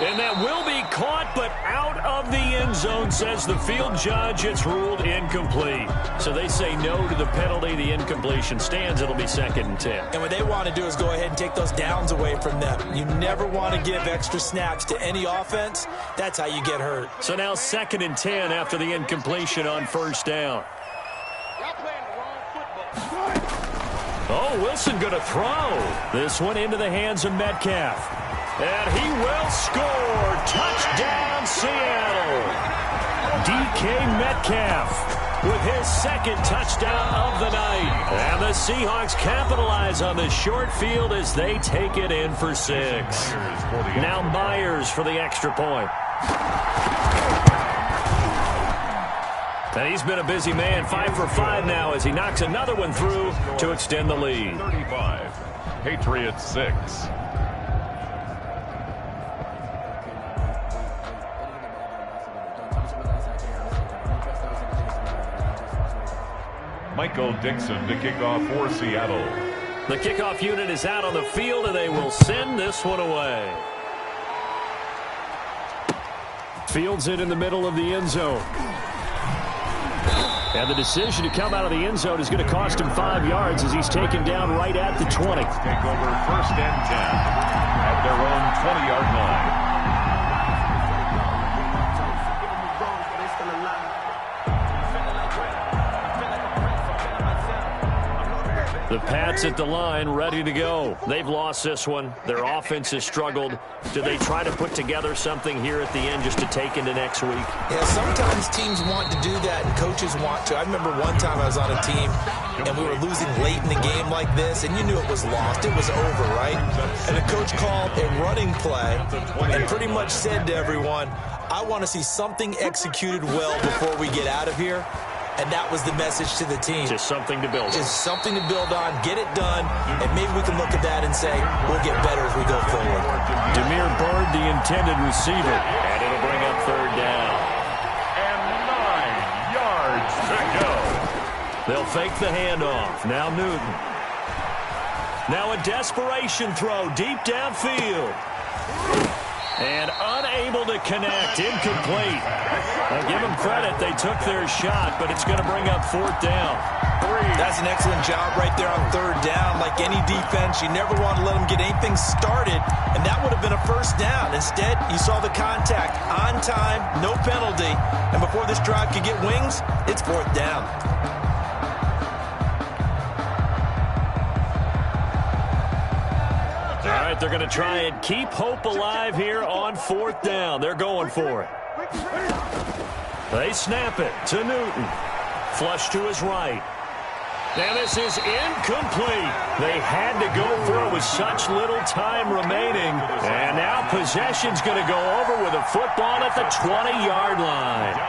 [SPEAKER 4] And that will be caught, but out of the end zone, says the field judge. It's ruled incomplete. So they say no to the penalty. The incompletion stands. It'll be 2nd and 10.
[SPEAKER 6] And what they want to do is go ahead and take those downs away from them. You never want to give extra snaps to any offense. That's how you get hurt.
[SPEAKER 4] So now 2nd and 10 after the incompletion on 1st down. Oh, Wilson going to throw. This one into the hands of Metcalf. And he will score. Touchdown, Seattle. DK Metcalf with his 2nd touchdown of the night. And the Seahawks capitalize on the short field as they take it in for 6. Now Myers for the extra point. And he's been a busy man, 5 for 5 now as he knocks another one through to extend the lead.
[SPEAKER 5] 35, Patriots 6. Michael Dixon to kick off for Seattle.
[SPEAKER 4] The kickoff unit is out on the field, and they will send this one away. Fields it in the middle of the end zone. And the decision to come out of the end zone is going to cost him 5 yards as he's taken down right at the 20.
[SPEAKER 5] Take over 1st and 10 at their own 20-yard line.
[SPEAKER 4] The Pats at the line, ready to go. They've lost this one. Their offense has struggled. Do they try to put together something here at the end just to take into next week?
[SPEAKER 6] Yeah, sometimes teams want to do that and coaches want to. I remember one time I was on a team and we were losing late in the game like this, and you knew it was lost. It was over, right? And the coach called a running play and pretty much said to everyone, I want to see something executed well before we get out of here. And that was the message to the team.
[SPEAKER 4] Just something to build on.
[SPEAKER 6] Just something to build on, get it done, and maybe we can look at that and say, we'll get better as we go forward.
[SPEAKER 4] Demir Bird, the intended receiver. And it'll bring up 3rd down.
[SPEAKER 5] And 9 yards to go.
[SPEAKER 4] They'll fake the handoff. Now Newton. Now a desperation throw deep downfield. And unable to connect. Incomplete. I'll give them credit. They took their shot, but it's going to bring up 4th down.
[SPEAKER 6] That's an excellent job right there on 3rd down. Like any defense, you never want to let them get anything started, and that would have been a 1st down. Instead, you saw the contact on time, no penalty, and before this drive could get wings, it's 4th down.
[SPEAKER 4] All right, they're going to try and keep hope alive here on 4th down. They're going for it. They snap it to Newton. Flush to his right. And this is incomplete. They had to go for it with such little time remaining. And now possession's going to go over with a football at the 20-yard line.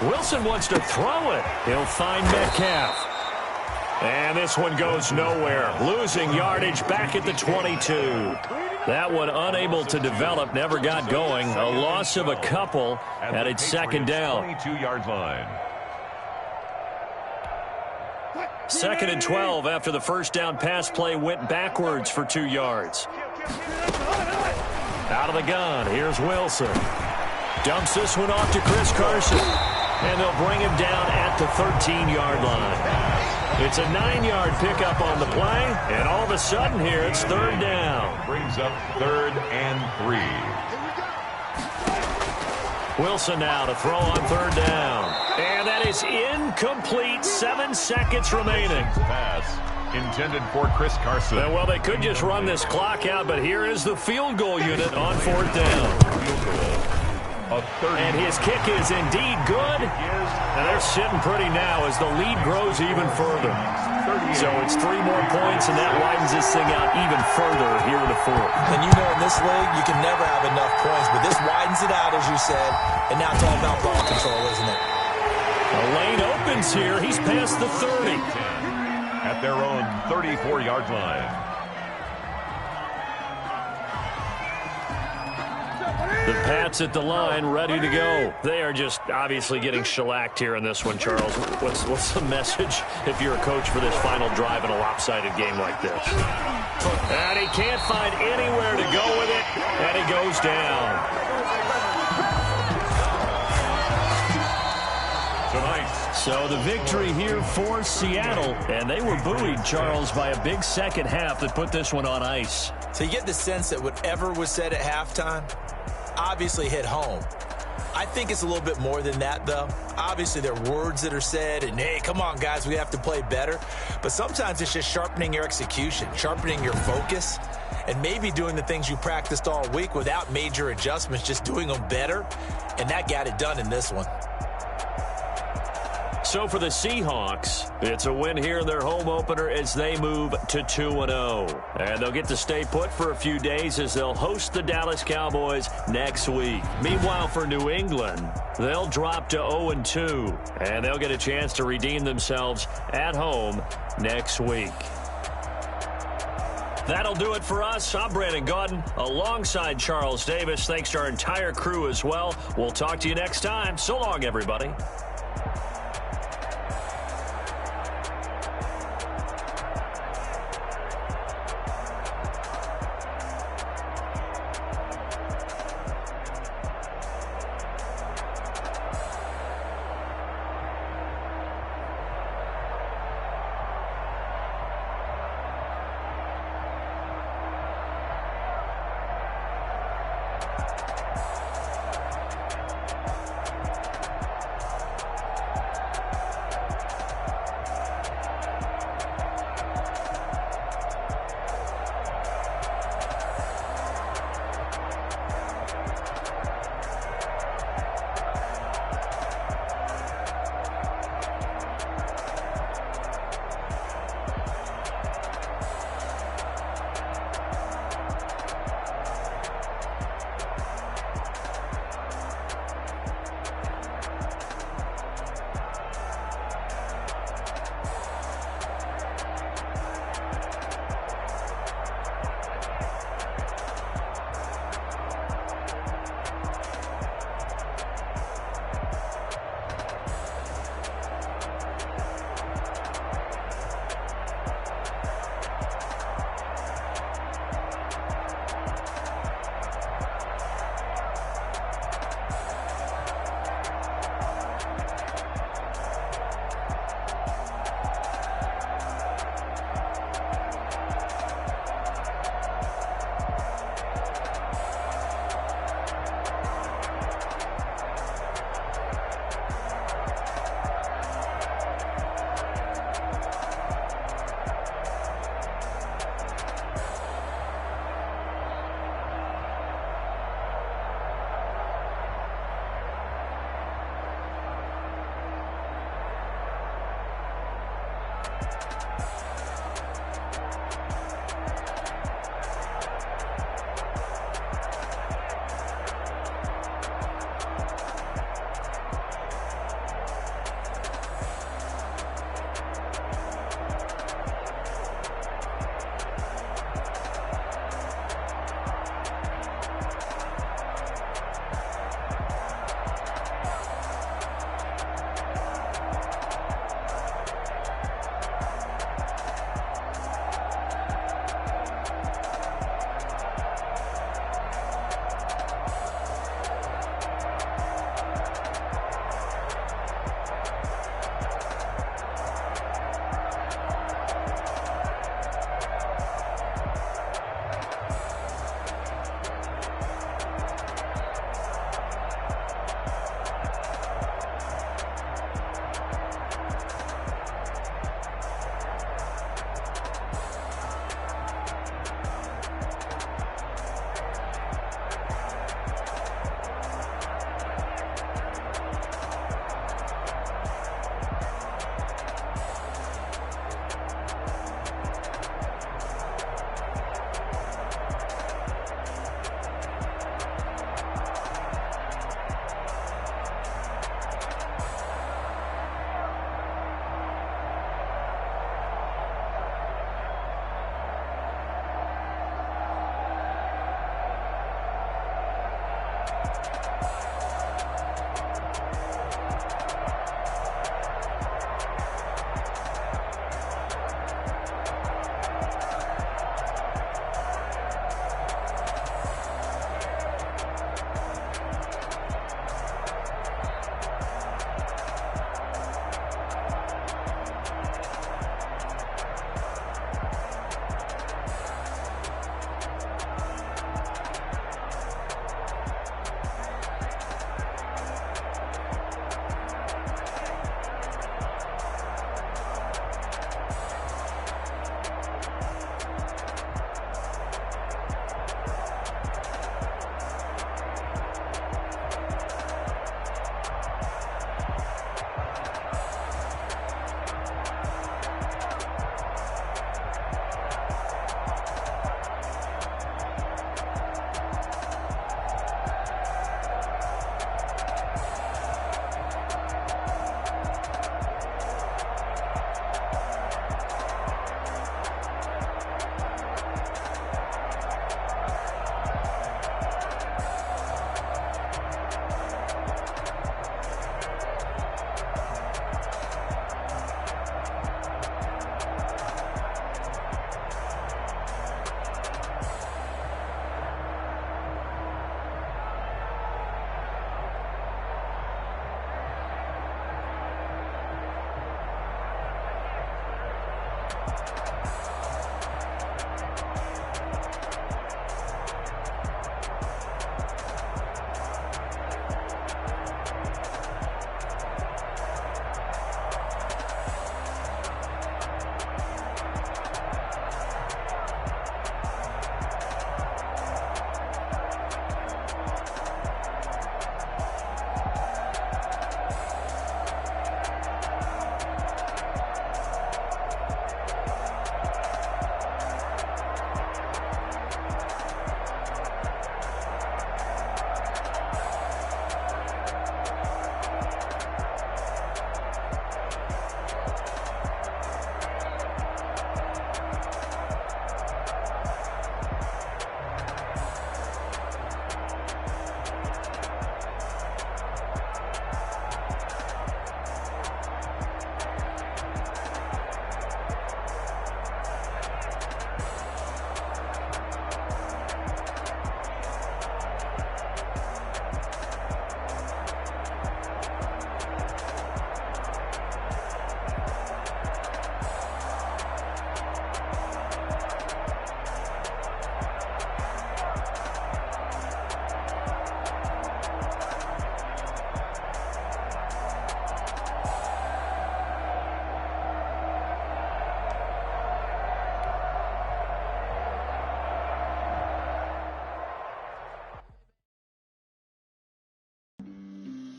[SPEAKER 4] Wilson wants to throw it. He'll find Metcalf. And this one goes nowhere. Losing yardage back at the 22. That one unable to develop, never got going. A loss of a couple at its second down.
[SPEAKER 5] 22-yard line.
[SPEAKER 4] 2nd and 12 after the first down pass play went backwards for 2 yards. Out of the gun, here's Wilson. Dumps this one off to Chris Carson. And they'll bring him down at the 13-yard line. It's a 9-yard pickup on the play, and all of a sudden here it's 3rd down.
[SPEAKER 5] Brings up 3rd and 3.
[SPEAKER 4] Wilson now to throw on 3rd down. And that is incomplete. 7 seconds remaining.
[SPEAKER 5] Pass intended for Chris Carson.
[SPEAKER 4] Well, they could just run this clock out, but here is the field goal unit on 4th down.
[SPEAKER 5] Field goal.
[SPEAKER 4] And his kick is indeed good. And they're sitting pretty now as the lead grows even further. So it's 3 more points, and that widens this thing out even further here in the 4th.
[SPEAKER 7] And you know in this league, you can never have enough points, but this widens it out, as you said. And now it's all about ball control, isn't it?
[SPEAKER 4] The lane opens here. He's past the 30.
[SPEAKER 5] At their own 34-yard line.
[SPEAKER 4] The Pats at the line, ready to go. They are just obviously getting shellacked here in this one, Charles. What's the message if you're a coach for this final drive in a lopsided game like this? And he can't find anywhere to go with it, and he goes down. So the victory here for Seattle, and they were buoyed, Charles, by a big second half that put this one on ice.
[SPEAKER 7] So you get the sense that whatever was said at halftime obviously hit home. I think it's a little bit more than that, though. Obviously, there are words that are said, and, hey, come on, guys, we have to play better. But sometimes it's just sharpening your execution, sharpening your focus, and maybe doing the things you practiced all week without major adjustments, just doing them better, and that got it done in this one.
[SPEAKER 4] So for the Seahawks, it's a win here in their home opener as they move to 2-0. And they'll get to stay put for a few days as they'll host the Dallas Cowboys next week. Meanwhile, for New England, they'll drop to 0-2. And they'll get a chance to redeem themselves at home next week. That'll do it for us. I'm Brandon Gaudin alongside Charles Davis. Thanks to our entire crew as well. We'll talk to you next time. So long, everybody.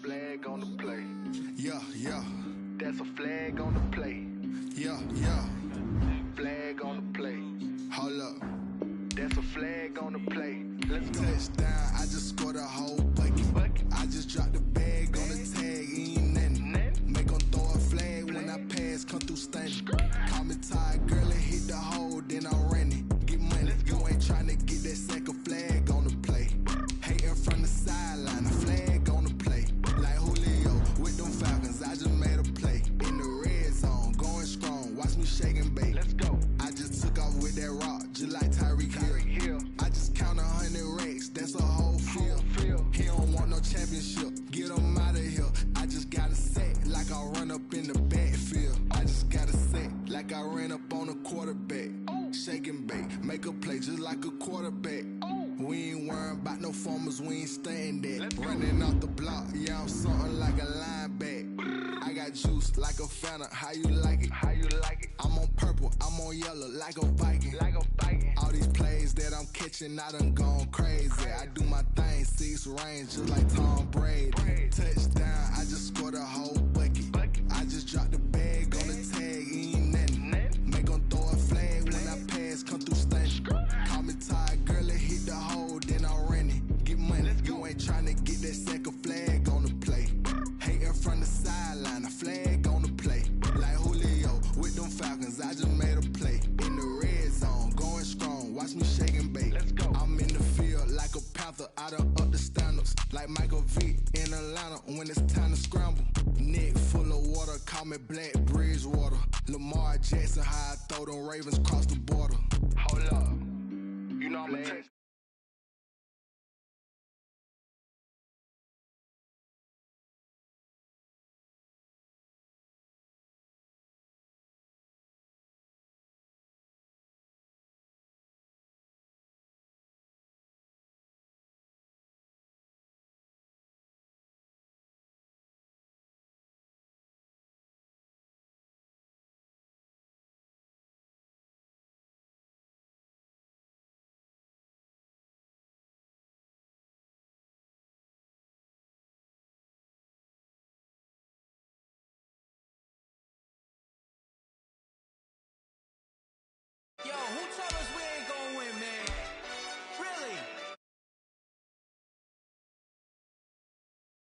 [SPEAKER 9] flag on the play.
[SPEAKER 2] Yeah, yeah.
[SPEAKER 9] That's a flag on the play. Yeah. Flag on the play. Hold up. That's a flag on the play. Let's go. Touchdown, I just scored a whole bucket. I just dropped the bag on the tag, ain't nothing. Make them throw a flag when I pass, come through stunning. Call me tired, girl, and hit the hole, then I'm running. Get money, you ain't trying to get that second flag on the play. Hating from the sideline, a flag on the play. Like Julio with them Falcons, I just made a play. In the red zone, going strong, watch me shake and bake. Let's go. I just took off with that rock, just like Tyreek Hill. I just count 100 racks, that's a whole field. He don't want no championship, get him out of here. I just got a set, like I run up in the backfield. I just got a set, like I ran up on a quarterback. Shake and bake, make a play just like a quarterback. We ain't worrying about no formers, we ain't staying there. Running off the block, yeah, I'm something like a lineback. I got juice like a Fanta, how you like it? I'm on purple, I'm on yellow, like a Viking. All these plays that I'm catching, I done gone crazy. I do my thing, 6 range, just like Tom Brady. Touchdown, I just scored a whole bucket. I just dropped the bag on the tag, ain't nothing. Make them throw a flag when I pass, come through stunning. Call me tired, girl, and hit the hole, then I'm running. Get money, you ain't trying to get that second flag on the play. Hating from the sideline, a flag on the play. Like Julio with them Falcons, I just made a play. In the red zone, going strong, watch me shake and bake. Let's go. I'm in the field like a Panther, I done up the standards. Like Michael Vick in Atlanta when it's time to scramble. Neck full of water, call me Black Bridgewater. Lamar Jackson, how I throw them Ravens cross the border. Hold up, you know I'm a